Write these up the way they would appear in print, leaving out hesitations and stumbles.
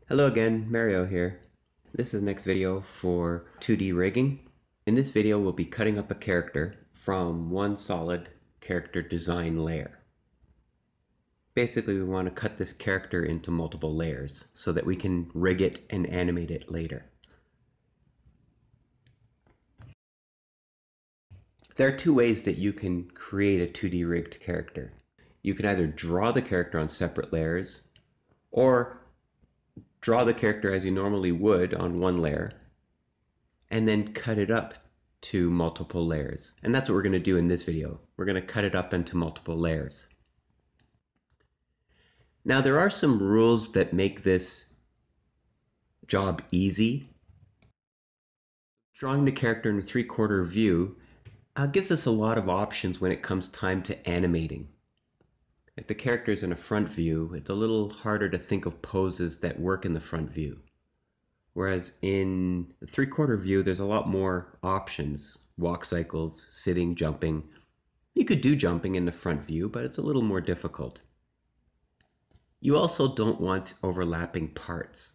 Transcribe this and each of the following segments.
Hello again, Mario here. This is the next video for 2D rigging. In this video, we'll be cutting up a character from one solid character design layer. Basically, we want to cut this character into multiple layers so that we can rig it and animate it later. There are two ways that you can create a 2D rigged character. You can either draw the character on separate layers, or draw the character as you normally would on one layer, and then cut it up to multiple layers. And that's what we're going to do in this video. We're going to cut it up into multiple layers. Now there are some rules that make this job easy. Drawing the character in a 3/4 view gives us a lot of options when it comes time to animating. If the character is in a front view, it's a little harder to think of poses that work in the front view. Whereas in the 3/4 view, there's a lot more options. Walk cycles, sitting, jumping. You could do jumping in the front view, but it's a little more difficult. You also don't want overlapping parts.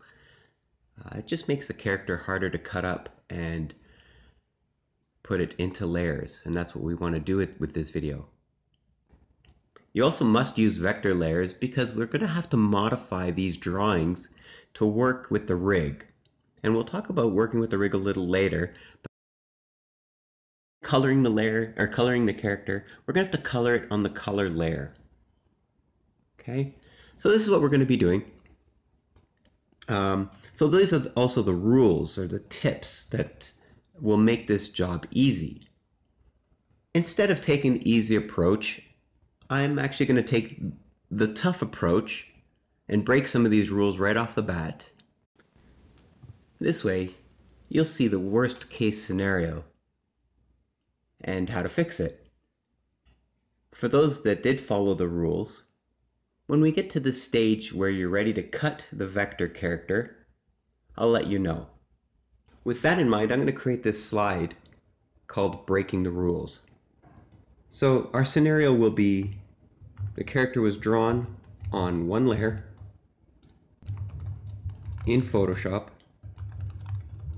It just makes the character harder to cut up and put it into layers, and that's what we want to do with this video. You also must use vector layers because we're going to have to modify these drawings to work with the rig. And we'll talk about working with the rig a little later. Coloring the layer, or coloring the character, we're going to have to color it on the color layer. Okay, so this is what we're going to be doing. So these are also the rules or the tips that will make this job easy. Instead of taking the easy approach, I'm actually going to take the tough approach and break some of these rules right off the bat. This way, you'll see the worst case scenario and how to fix it. For those that did follow the rules, when we get to the stage where you're ready to cut the vector character, I'll let you know. With that in mind, I'm going to create this slide called Breaking the Rules. So our scenario will be the character was drawn on one layer in Photoshop,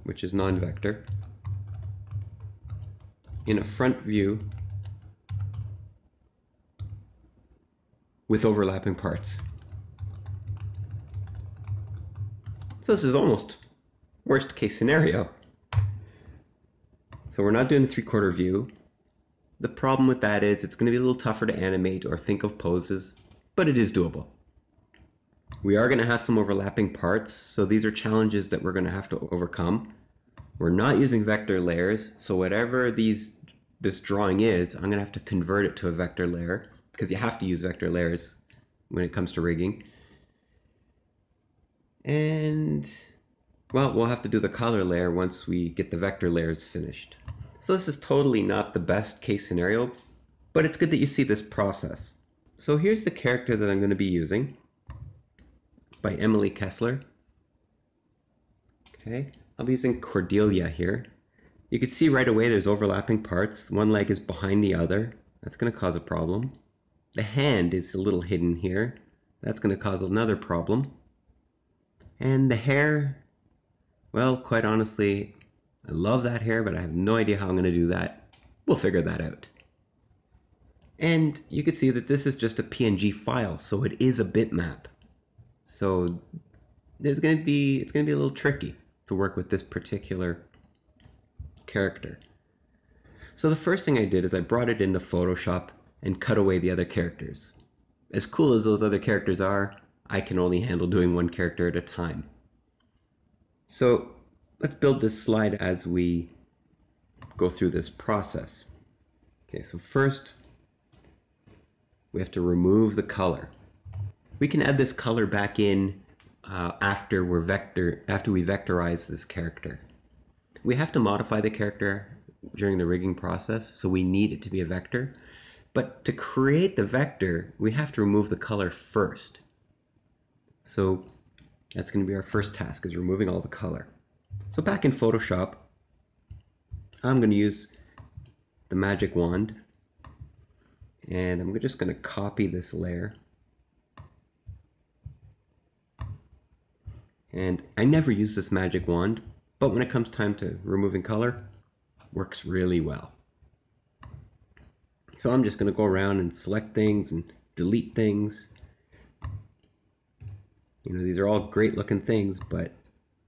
which is non-vector, in a front view with overlapping parts. So this is almost worst case scenario. So we're not doing the 3/4 view. The problem with that is it's going to be a little tougher to animate or think of poses, but it is doable. We are going to have some overlapping parts, so these are challenges that we're going to have to overcome. We're not using vector layers, so whatever this drawing is, I'm going to have to convert it to a vector layer, because you have to use vector layers when it comes to rigging. And, well, we'll have to do the color layer once we get the vector layers finished. So this is totally not the best case scenario, but it's good that you see this process. So here's the character that I'm going to be using, by Emily Kessler. Okay, I'll be using Cordelia here. You can see right away there's overlapping parts. One leg is behind the other. That's going to cause a problem. The hand is a little hidden here. That's going to cause another problem. And the hair, well, quite honestly, I love that hair, but I have no idea how I'm going to do that. We'll figure that out. And you can see that this is just a PNG file, so it is a bitmap. So it's going to be a little tricky to work with this particular character. So the first thing I did is I brought it into Photoshop and cut away the other characters. As cool as those other characters are, I can only handle doing one character at a time. So let's build this slide as we go through this process. Okay, so first we have to remove the color. We can add this color back in after we vectorize this character. We have to modify the character during the rigging process, so we need it to be a vector. But to create the vector, we have to remove the color first. So that's going to be our first task, is removing all the color. So back in Photoshop, I'm going to use the magic wand, and I'm just going to copy this layer And I never use this magic wand, but when it comes time to removing color, works really well. So I'm just going to go around and select things and delete things. You know, these are all great looking things, but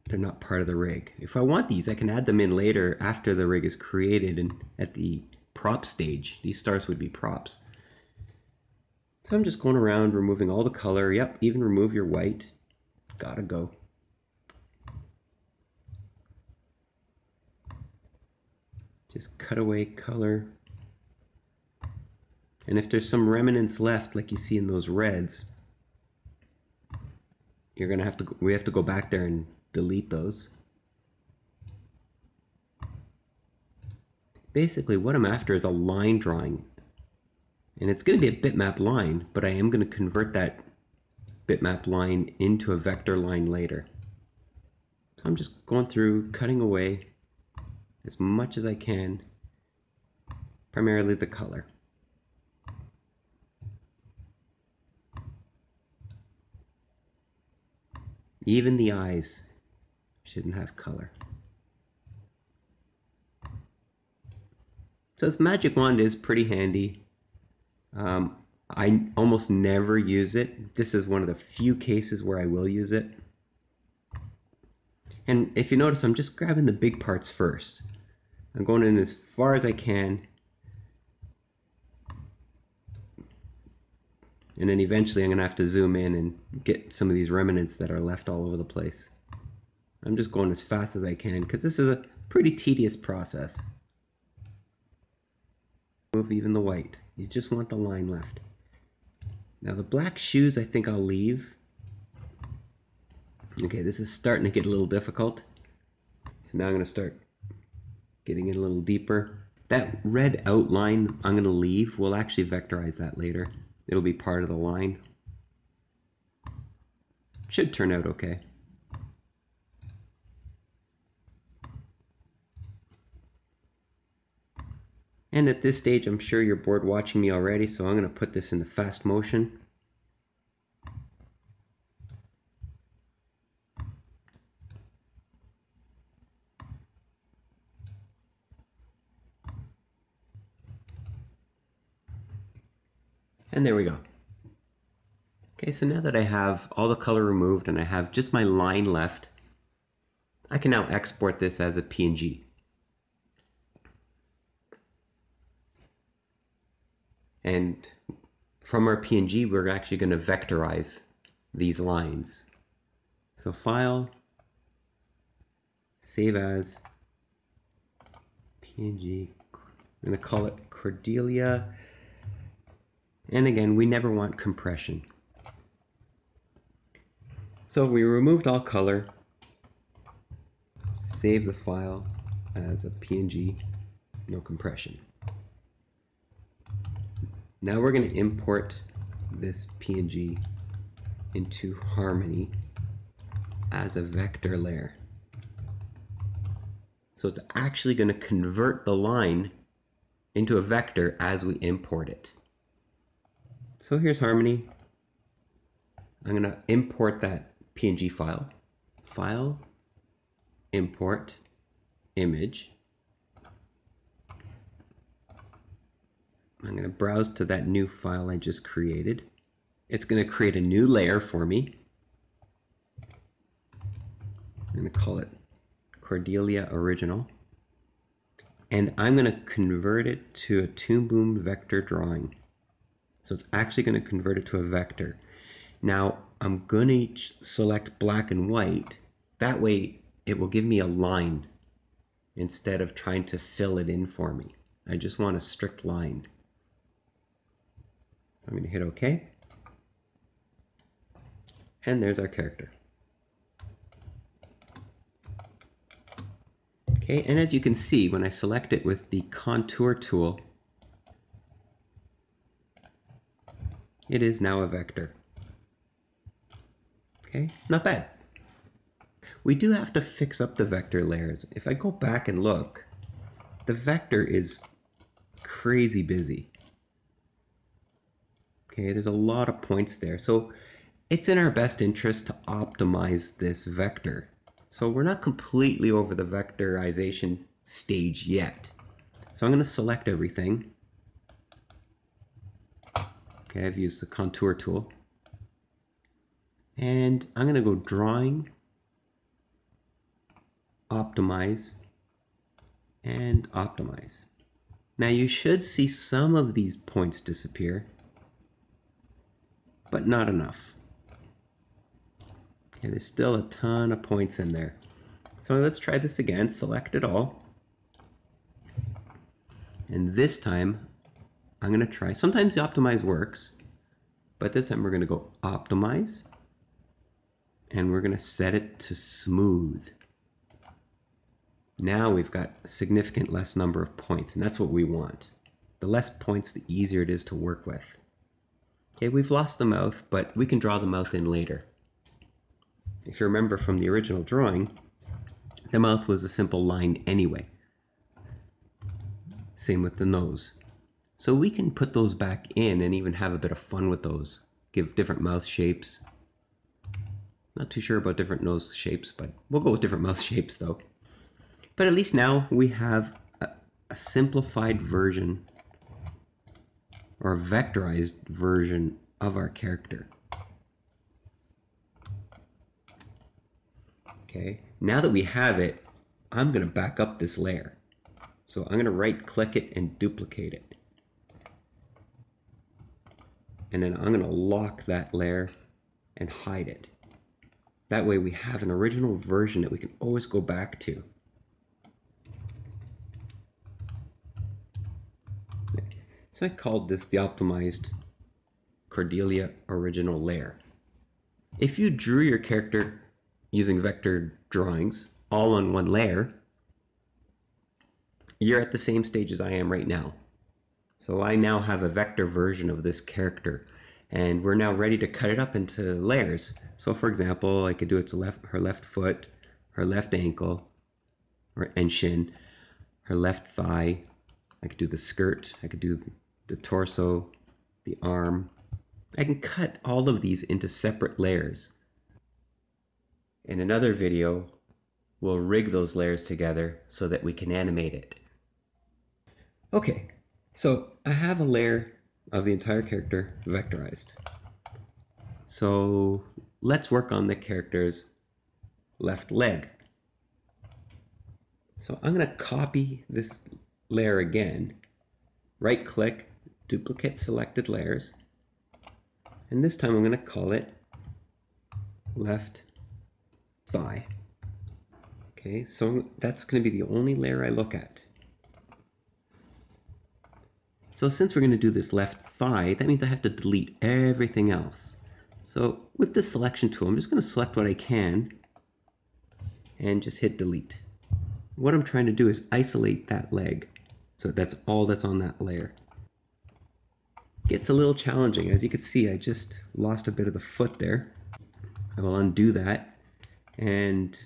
they're not part of the rig. If I want these, I can add them in later after the rig is created and at the prop stage. These stars would be props. So I'm just going around removing all the color. Yep, even remove your white. Gotta go. Just cut away color. And if there's some remnants left, like you see in those reds, we have to go back there and delete those. Basically, what I'm after is a line drawing. And it's going to be a bitmap line, but I am going to convert that bitmap line into a vector line later. So I'm just going through, cutting away as much as I can, primarily the color. Even the eyes shouldn't have color. So this magic wand is pretty handy. I almost never use it. This is one of the few cases where I will use it. And if you notice, I'm just grabbing the big parts first. I'm going in as far as I can. And then eventually I'm going to have to zoom in and get some of these remnants that are left all over the place. I'm just going as fast as I can because this is a pretty tedious process. Remove even the white. You just want the line left. Now the black shoes I think I'll leave. Okay, this is starting to get a little difficult. So now I'm going to start getting in a little deeper. That red outline I'm going to leave. We'll actually vectorize that later. It'll be part of the line. Should turn out okay. And at this stage, I'm sure you're bored watching me already, so I'm going to put this into fast motion. And there we go. Okay, so now that I have all the color removed and I have just my line left, I can now export this as a PNG. And from our PNG, we're actually going to vectorize these lines. So File, Save As, PNG. I'm going to call it Cordelia. And again, we never want compression. So we removed all color. Save the file as a PNG, no compression. Now we're going to import this PNG into Harmony as a vector layer. So it's actually going to convert the line into a vector as we import it. So here's Harmony. I'm going to import that PNG file. File, import, image. I'm going to browse to that new file I just created. It's going to create a new layer for me. I'm going to call it Cordelia Original. And I'm going to convert it to a Toon Boom vector drawing. So it's actually going to convert it to a vector. Now I'm going to select black and white. That way it will give me a line instead of trying to fill it in for me. I just want a strict line. So I'm going to hit OK. And there's our character. Okay, and as you can see, when I select it with the contour tool, it is now a vector. Okay, not bad. We do have to fix up the vector layers. If I go back and look, the vector is crazy busy. Okay, there's a lot of points there. So it's in our best interest to optimize this vector. So we're not completely over the vectorization stage yet. So I'm going to select everything. Okay, I've used the contour tool. And I'm going to go drawing, optimize, and optimize. Now you should see some of these points disappear, but not enough. Okay, there's still a ton of points in there. So let's try this again, select it all. And this time, I'm going to try, sometimes the optimize works, but this time we're going to go optimize, and we're going to set it to smooth. Now we've got a significant less number of points, and that's what we want. The less points, the easier it is to work with. Okay, we've lost the mouth, but we can draw the mouth in later. If you remember from the original drawing, the mouth was a simple line anyway. Same with the nose. So we can put those back in and even have a bit of fun with those. Give different mouth shapes. Not too sure about different nose shapes, but we'll go with different mouth shapes though. But at least now we have a simplified version or a vectorized version of our character. Okay, now that we have it, I'm going to back up this layer. So I'm going to right click it and duplicate it. And then I'm going to lock that layer and hide it. That way we have an original version that we can always go back to. So I called this the optimized Cordelia original layer. If you drew your character using vector drawings all on one layer, you're at the same stage as I am right now. So I now have a vector version of this character, and we're now ready to cut it up into layers. So for example, I could do it to her left foot, her left ankle and shin, her left thigh. I could do the skirt, I could do the torso, the arm. I can cut all of these into separate layers. In another video, we'll rig those layers together so that we can animate it. Okay, so I have a layer of the entire character vectorized. So let's work on the character's left leg. So I'm going to copy this layer again, right click, duplicate selected layers, and this time I'm going to call it left thigh. Okay, so that's going to be the only layer I look at. So since we're going to do this left thigh, that means I have to delete everything else. So with the selection tool, I'm just going to select what I can and just hit delete. What I'm trying to do is isolate that leg. So that's all that's on that layer. Gets a little challenging. As you can see, I just lost a bit of the foot there. I will undo that and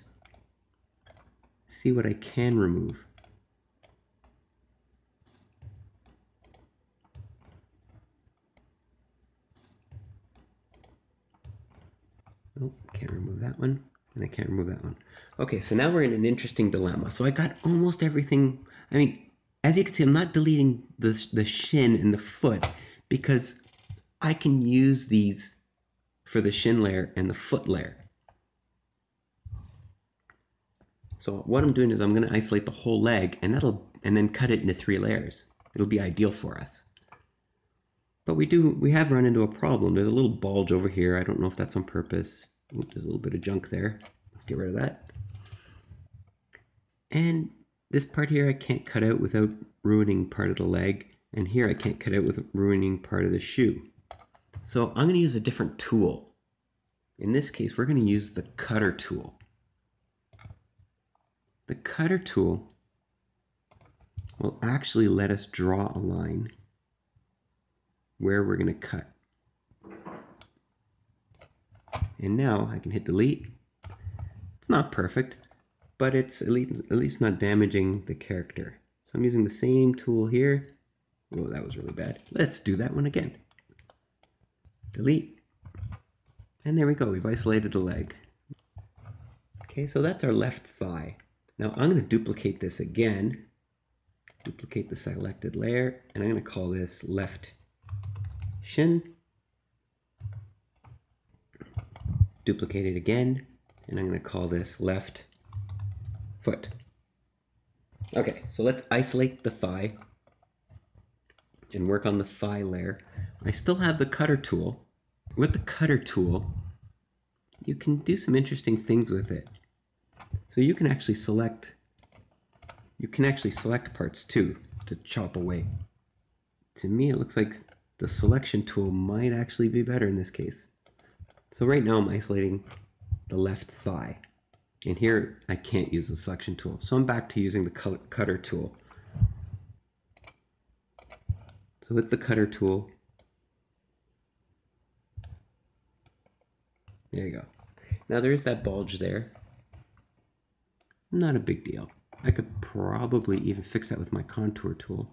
see what I can remove. Nope, can't remove that one, and I can't remove that one. Okay, so now we're in an interesting dilemma. So I got almost everything. I mean, as you can see, I'm not deleting the shin and the foot because I can use these for the shin layer and the foot layer. So what I'm doing is I'm going to isolate the whole leg and then cut it into 3 layers. It'll be ideal for us. But we have run into a problem. There's a little bulge over here. I don't know if that's on purpose. Ooh, there's a little bit of junk there. Let's get rid of that. And this part here I can't cut out without ruining part of the leg. And here I can't cut out without ruining part of the shoe. So I'm going to use a different tool. In this case, we're going to use the cutter tool. The cutter tool will actually let us draw a line where we're going to cut. And now I can hit delete. It's not perfect, but it's at least not damaging the character. So I'm using the same tool here. Whoa, that was really bad. Let's do that one again. Delete. And there we go, we've isolated a leg. Okay, so that's our left thigh. Now I'm going to duplicate this again. Duplicate the selected layer, and I'm going to call this left shin. Duplicate it again, and I'm going to call this left foot. Okay, so let's isolate the thigh and work on the thigh layer. I still have the cutter tool. With the cutter tool, you can do some interesting things with it. So you can actually select parts too to chop away. To me, it looks like the selection tool might actually be better in this case. So right now I'm isolating the left thigh. And here I can't use the selection tool. So I'm back to using the cutter tool. So with the cutter tool, there you go. Now there is that bulge there. Not a big deal. I could probably even fix that with my contour tool.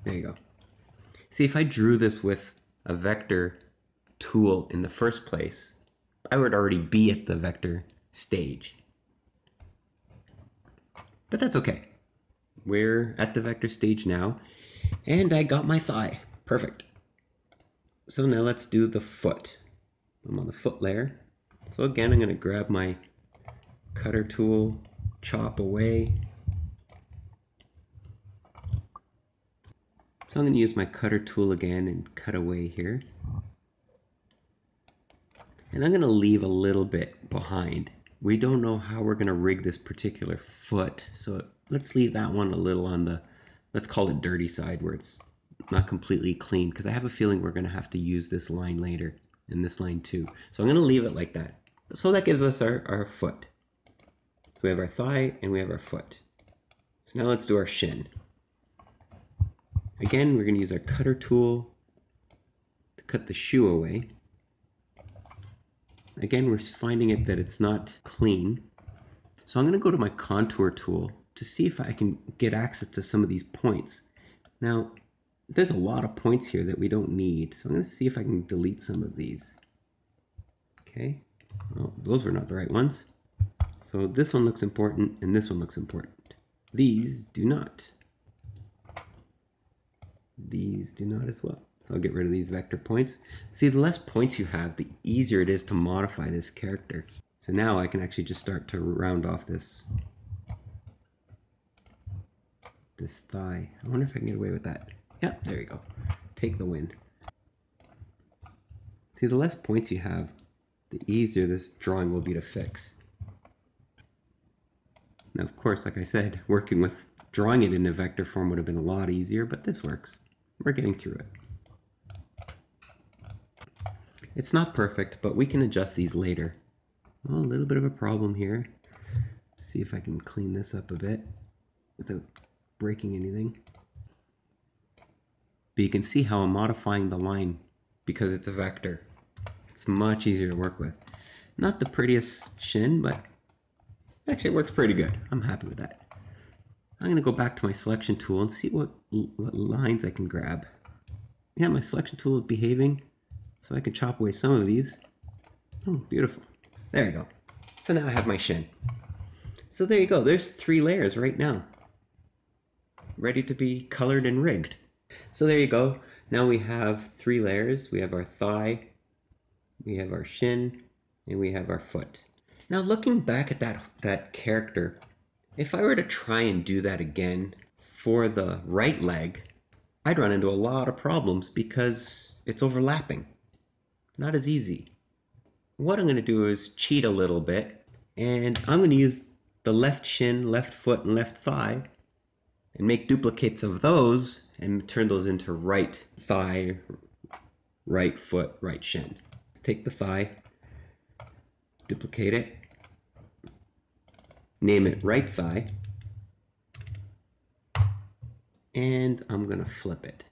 There you go. See, if I drew this with a vector tool in the first place, I would already be at the vector stage. But that's okay. We're at the vector stage now, and I got my thigh. Perfect. So now let's do the foot. I'm on the foot layer. So again, I'm going to grab my cutter tool, chop away. So I'm going to use my cutter tool again and cut away here. And I'm going to leave a little bit behind. We don't know how we're going to rig this particular foot, so let's leave that one a little on the, let's call it dirty side, where it's not completely clean, because I have a feeling we're going to have to use this line later, and this line too. So I'm going to leave it like that. So that gives us our foot. So we have our thigh and we have our foot. So now let's do our shin. Again, we're going to use our cutter tool to cut the shoe away. Again, we're finding it that it's not clean. So I'm going to go to my contour tool to see if I can get access to some of these points. Now, there's a lot of points here that we don't need, so I'm going to see if I can delete some of these. Okay, well, those were not the right ones. So this one looks important, and this one looks important. These do not. These do not as well. So I'll get rid of these vector points. See, the less points you have, the easier it is to modify this character. So now I can actually just start to round off this thigh. I wonder if I can get away with that. Yep, there you go. Take the win. See, the less points you have, the easier this drawing will be to fix. Now, of course, like I said, drawing it in a vector form would have been a lot easier, but this works. We're getting through it. It's not perfect, but we can adjust these later. Well, a little bit of a problem here. Let's see if I can clean this up a bit without breaking anything. But you can see how I'm modifying the line because it's a vector. It's much easier to work with. Not the prettiest shin, but actually it works pretty good. I'm happy with that. I'm going to go back to my selection tool and see what lines I can grab. Yeah, my selection tool is behaving. So I can chop away some of these. Oh, beautiful. There you go. So now I have my shin. So there you go. There's 3 layers right now, ready to be colored and rigged. So there you go. Now we have 3 layers. We have our thigh, we have our shin, and we have our foot. Now looking back at that character, if I were to try and do that again for the right leg, I'd run into a lot of problems because it's overlapping. Not as easy. What I'm going to do is cheat a little bit, and I'm going to use the left shin, left foot, and left thigh and make duplicates of those and turn those into right thigh, right foot, right shin. Let's take the thigh, duplicate it, name it right thigh, and I'm going to flip it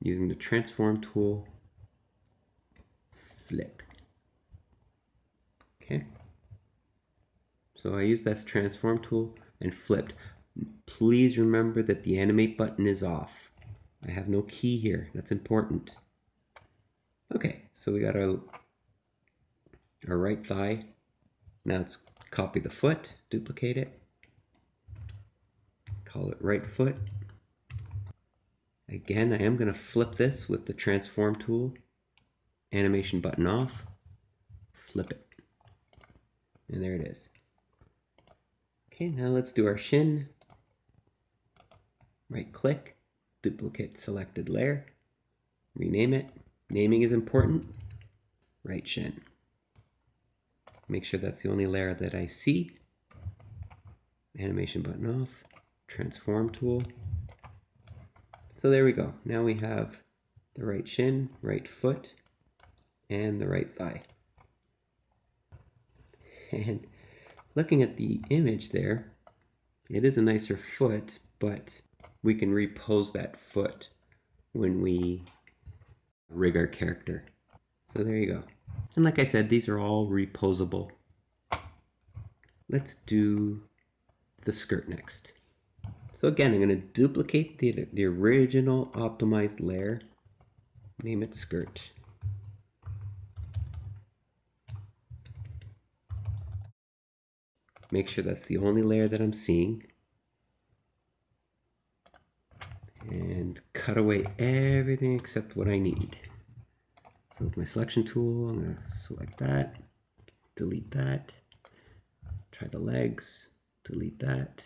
using the transform tool. Flip. Okay. So I used that transform tool and flipped. Please remember that the animate button is off. I have no key here. That's important. Okay, So we got our right thigh. Now let's copy the foot, duplicate it, call it right foot. Again, I am going to flip this with the transform tool, animation button off, flip it, and there it is. Okay, now let's do our shin. Right click, duplicate selected layer, rename it. Naming is important. Right shin. Make sure that's the only layer that I see. Animation button off, transform tool. So there we go. Now we have the right shin, right foot, and the right thigh. And looking at the image there, it is a nicer foot, but we can repose that foot when we rig our character. So there you go. And like I said, these are all reposable. Let's do the skirt next. So again, I'm going to duplicate the original optimized layer, name it skirt. Make sure that's the only layer that I'm seeing. And cut away everything except what I need. So with my selection tool, I'm going to select that, delete that, try the legs, delete that.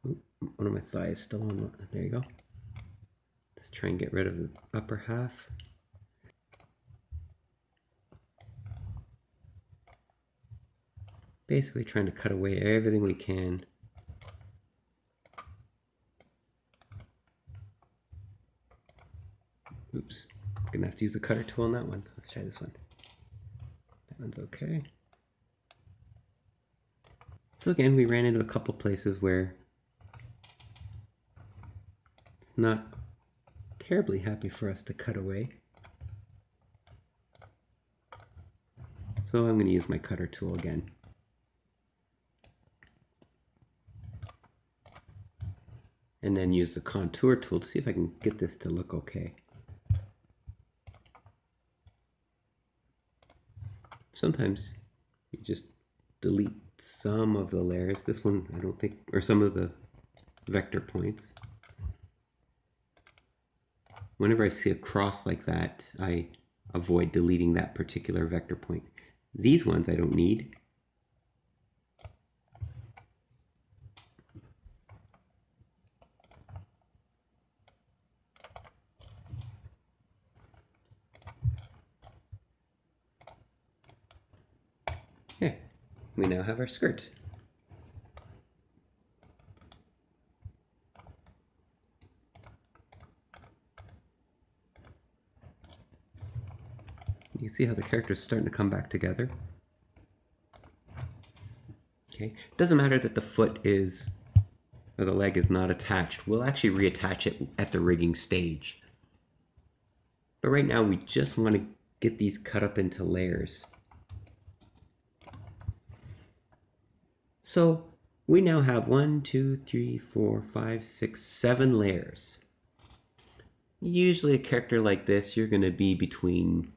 Oop, one of my thighs still on, there you go. Let's try and get rid of the upper half. Basically trying to cut away everything we can. Oops, I'm gonna have to use the cutter tool on that one. Let's try this one. That one's okay. So again, we ran into a couple places where it's not terribly happy for us to cut away. So I'm going to use my cutter tool again. And then use the contour tool to see if I can get this to look okay. Sometimes you just delete some of the layers. This one I don't think, or some of the vector points. Whenever I see a cross like that, I avoid deleting that particular vector point. These ones I don't need. Okay, we now have our skirt. You can see how the character is starting to come back together. Okay, it doesn't matter that the foot is, or the leg is not attached. We'll actually reattach it at the rigging stage. But right now we just want to get these cut up into layers. So we now have 1, 2, 3, 4, 5, 6, 7 layers. Usually a character like this, you're going to be between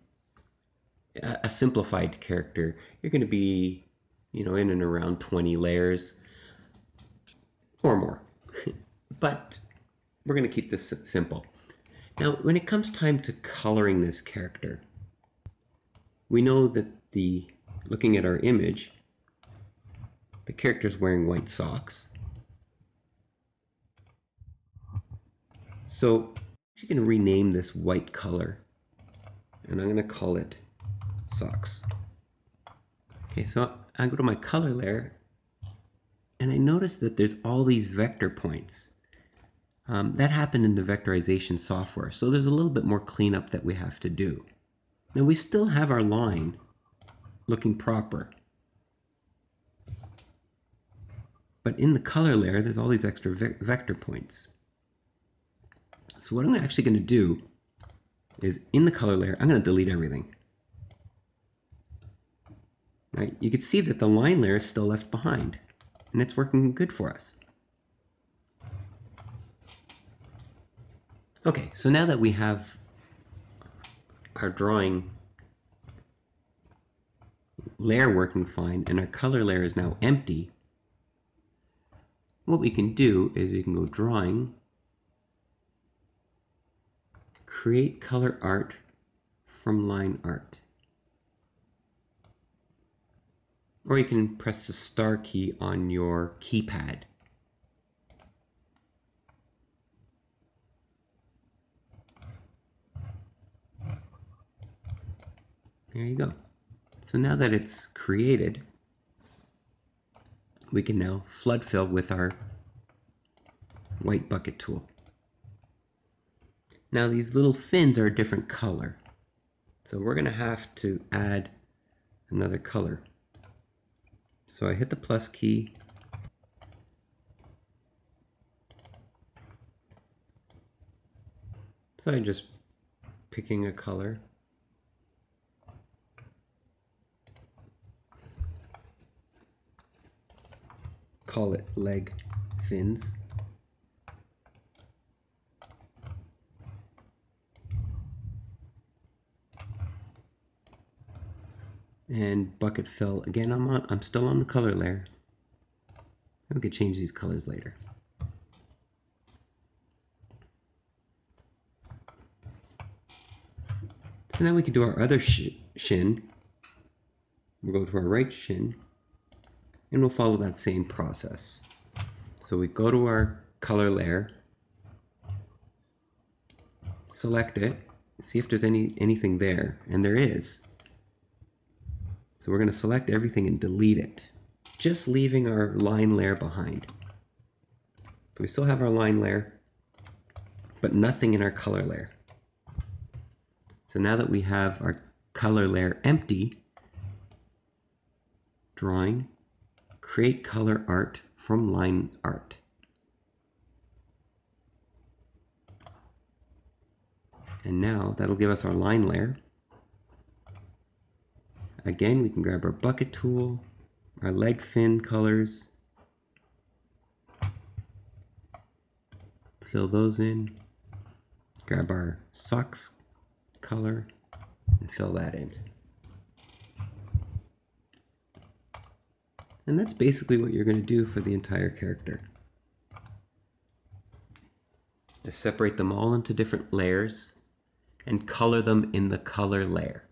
a simplified character. You're going to be, in and around 20 layers or more. But we're going to keep this simple. Now, when it comes time to coloring this character, we know that looking at our image, the character is wearing white socks. So I'm going to rename this white color, and I'm going to call it socks. Okay, so I go to my color layer, and I notice that there's all these vector points. That happened in the vectorization software, so there's a little bit more cleanup that we have to do. Now we still have our line looking proper, but in the color layer there's all these extra vector points. So what I'm actually going to do is, in the color layer, I'm going to delete everything. Right? You can see that the line layer is still left behind, and it's working good for us. Okay, so now that we have our drawing layer working fine and our color layer is now empty, what we can do is we can go drawing, create color art from line art. Or you can press the star key on your keypad. There you go. So now that it's created, we can now flood fill with our white bucket tool. Now these little fins are a different color. So we're going to have to add another color. So I hit the plus key. So I'm just picking a color. Call it leg fins. And bucket fill. Again, I'm still on the color layer. We could change these colors later. So now we can do our other shin. We'll go to our right shin and we'll follow that same process. So we go to our color layer, select it, see if there's anything there, and there is. So we're going to select everything and delete it, just leaving our line layer behind. So we still have our line layer, but nothing in our color layer. So now that we have our color layer empty, drawing, create color art from line art. And now that'll give us our line layer. Again, we can grab our bucket tool, our leg fin colors, fill those in, grab our socks color, and fill that in. And that's basically what you're going to do for the entire character. Is separate them all into different layers and color them in the color layer.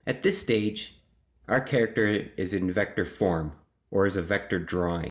At this stage, our character is in vector form, or is a vector drawing.